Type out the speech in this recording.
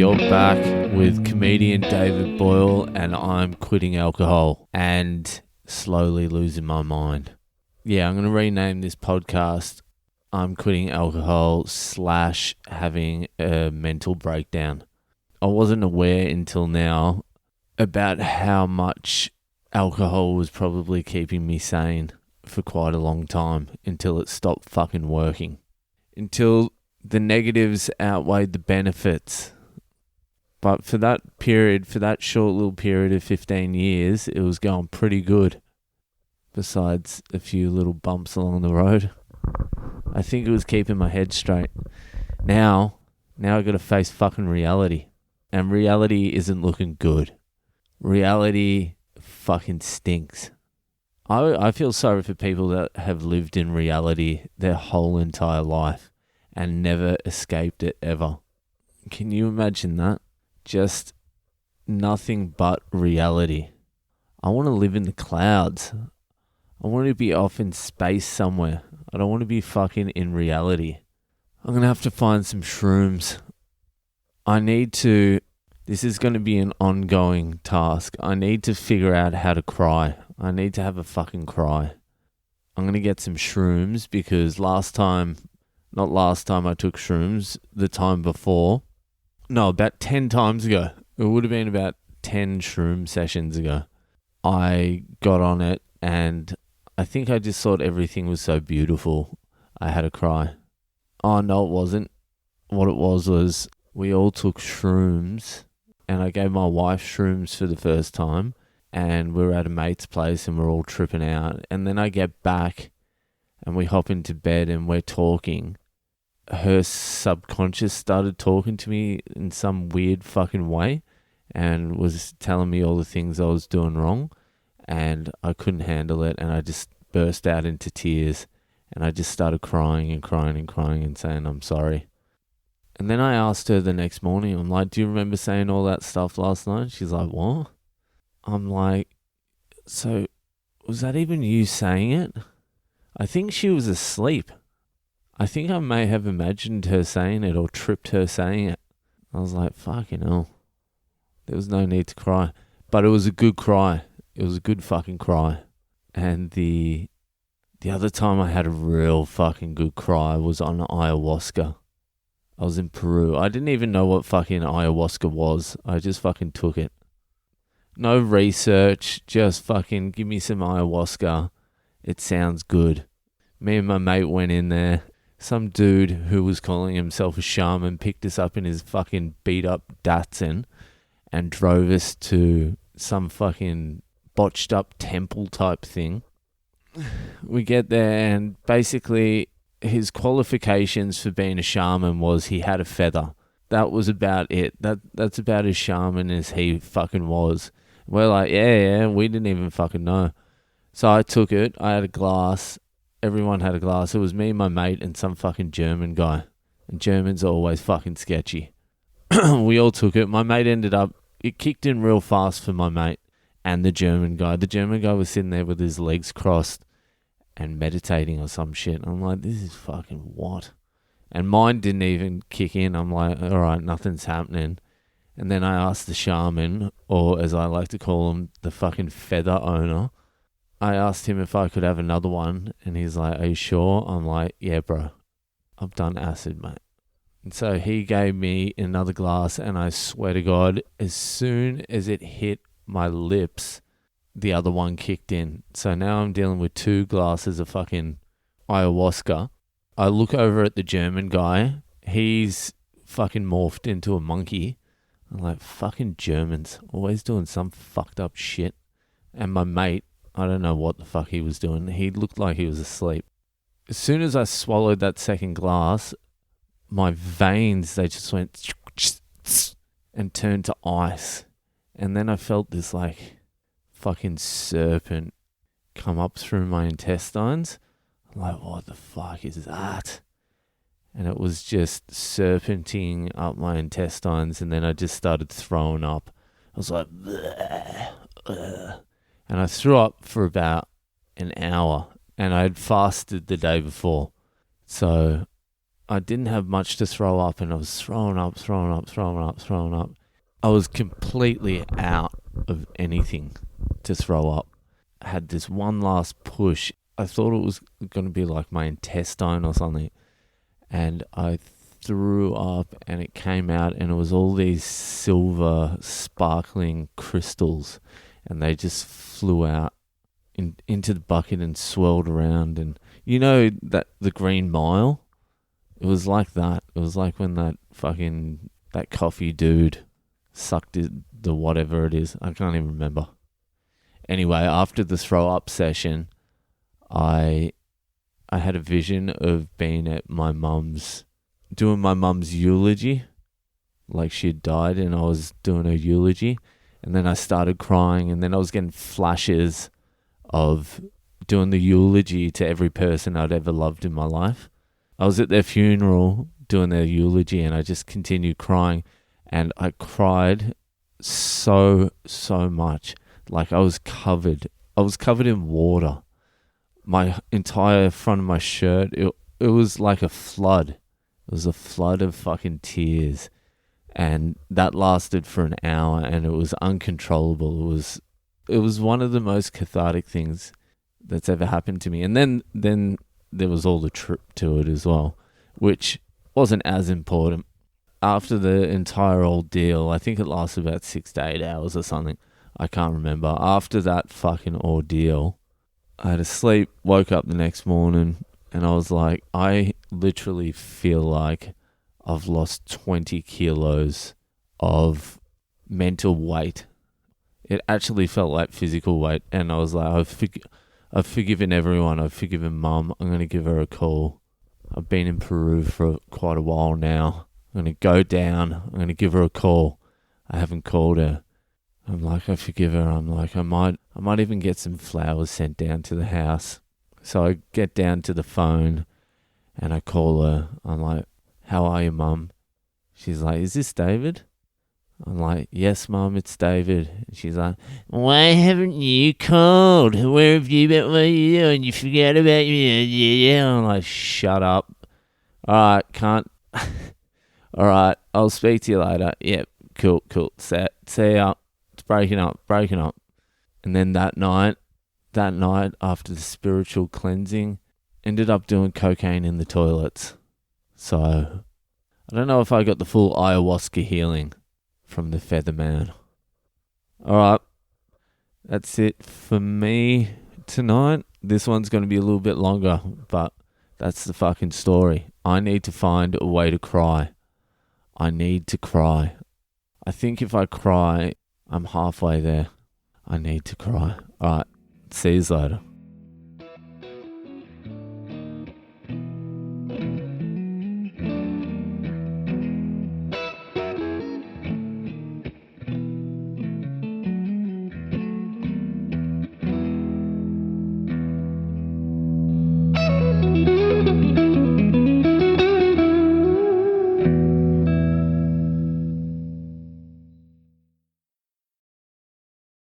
You're back with comedian David Boyle, and I'm quitting alcohol and slowly losing my mind. Yeah, I'm going to rename this podcast I'm quitting alcohol / having a mental breakdown. I wasn't aware until now about how much alcohol was probably keeping me sane for quite a long time until it stopped fucking working. Until the negatives outweighed the benefits. But for that period, for that short little period of 15 years, it was going pretty good. Besides a few little bumps along the road. I think it was keeping my head straight. Now I got to face fucking reality. And reality isn't looking good. Reality fucking stinks. I feel sorry for people that have lived in reality their whole entire life and never escaped it ever. Can you imagine that? Just nothing but reality. I want to live in the clouds. I want to be off in space somewhere. I don't want to be fucking in reality. I'm going to have to find some shrooms. This is going to be an ongoing task. I need to figure out how to cry. I need to have a fucking cry. I'm going to get some shrooms because not last time I took shrooms, the time before. No, about 10 times ago. It would have been about 10 shroom sessions ago. I got on it and I think I just thought everything was so beautiful. I had a cry. Oh, no, it wasn't. What it was we all took shrooms and I gave my wife shrooms for the first time and we were at a mate's place and we're all tripping out. And then I get back and we hop into bed and we're talking. Her subconscious started talking to me in some weird fucking way and was telling me all the things I was doing wrong. And I couldn't handle it and I just burst out into tears and I just started crying and saying I'm sorry. And then I asked her the next morning, I'm like, do you remember saying all that stuff last night? She's like, what? I'm like, so was that even you saying it? I think she was asleep. I think I may have imagined her saying it or tripped her saying it. I was like, fucking hell. There was no need to cry. But it was a good cry. It was a good fucking cry. And the other time I had a real fucking good cry was on ayahuasca. I was in Peru. I didn't even know what fucking ayahuasca was. I just fucking took it. No research. Just fucking give me some ayahuasca. It sounds good. Me and my mate went in there. Some dude who was calling himself a shaman picked us up in his fucking beat up Datsun and drove us to some fucking botched up temple type thing. We get there and basically his qualifications for being a shaman was he had a feather. That was about it. That's about as shaman as he fucking was. We're like, yeah, we didn't even fucking know. So I took it. I had a glass. Everyone had a glass. It was me, my mate, and some fucking German guy. And Germans are always fucking sketchy. We all took it. My mate it kicked in real fast for my mate and the German guy. The German guy was sitting there with his legs crossed and meditating or some shit. I'm like, this is fucking what? And mine didn't even kick in. I'm like, all right, nothing's happening. And then I asked the shaman, or as I like to call him, the fucking feather owner. I asked him if I could have another one, and he's like, are you sure? I'm like, yeah, bro. I've done acid, mate. And so he gave me another glass, and I swear to God, as soon as it hit my lips, the other one kicked in. So now I'm dealing with 2 glasses of fucking ayahuasca. I look over at the German guy. He's fucking morphed into a monkey. I'm like, fucking Germans, always doing some fucked up shit. And my mate, I don't know what the fuck he was doing. He looked like he was asleep. As soon as I swallowed that second glass, my veins, they just went and turned to ice. And then I felt this like fucking serpent come up through my intestines. I'm like, what the fuck is that? And it was just serpenting up my intestines, and then I just started throwing up. I was like, bleh, bleh. And I threw up for about an hour, and I had fasted the day before. So I didn't have much to throw up, and I was throwing up. I was completely out of anything to throw up. I had this one last push. I thought it was going to be like my intestine or something. And I threw up, and it came out, and it was all these silver sparkling crystals, and they just flew out into the bucket and swirled around. And you know that the Green Mile? It was like that. It was like when that coffee dude sucked the whatever it is. I can't even remember. Anyway, after the throw up session, I had a vision of being at doing my mum's eulogy, like she had died, and I was doing her eulogy, and then I started crying, and then I was getting flashes of doing the eulogy to every person I'd ever loved in my life. I was at their funeral doing their eulogy, and I just continued crying, and I cried so much. Like I was covered in water. My entire front of my shirt, it was like a flood. It was a flood of fucking tears. And that lasted for an hour, and it was uncontrollable. It was one of the most cathartic things that's ever happened to me. And then there was all the trip to it as well, which wasn't as important. After the entire ordeal, I think it lasted about 6 to 8 hours or something. I can't remember. After that fucking ordeal, I had to sleep, woke up the next morning, and I was like, I literally feel like I've lost 20 kilos of mental weight. It actually felt like physical weight, and I was like, I've forgiven everyone. I've forgiven Mum. I'm going to give her a call. I've been in Peru for quite a while now. I'm going to go down. I'm going to give her a call. I haven't called her. I'm like, I forgive her. I'm like, I might even get some flowers sent down to the house. So I get down to the phone and I call her. I'm like, how are you, Mum? She's like, is this David? I'm like, yes, Mum, it's David. And she's like, why haven't you called? Where have you been? What are you doing? You forgot about me? Yeah. I'm like, shut up. All right, can't. All right, I'll speak to you later. Yep, cool. See ya. It's breaking up. And then that night, after the spiritual cleansing, ended up doing cocaine in the toilets. So, I don't know if I got the full ayahuasca healing from the Feather Man. Alright, that's it for me tonight. This one's going to be a little bit longer, but that's the fucking story. I need to find a way to cry. I need to cry. I think if I cry, I'm halfway there. I need to cry. Alright, see you later.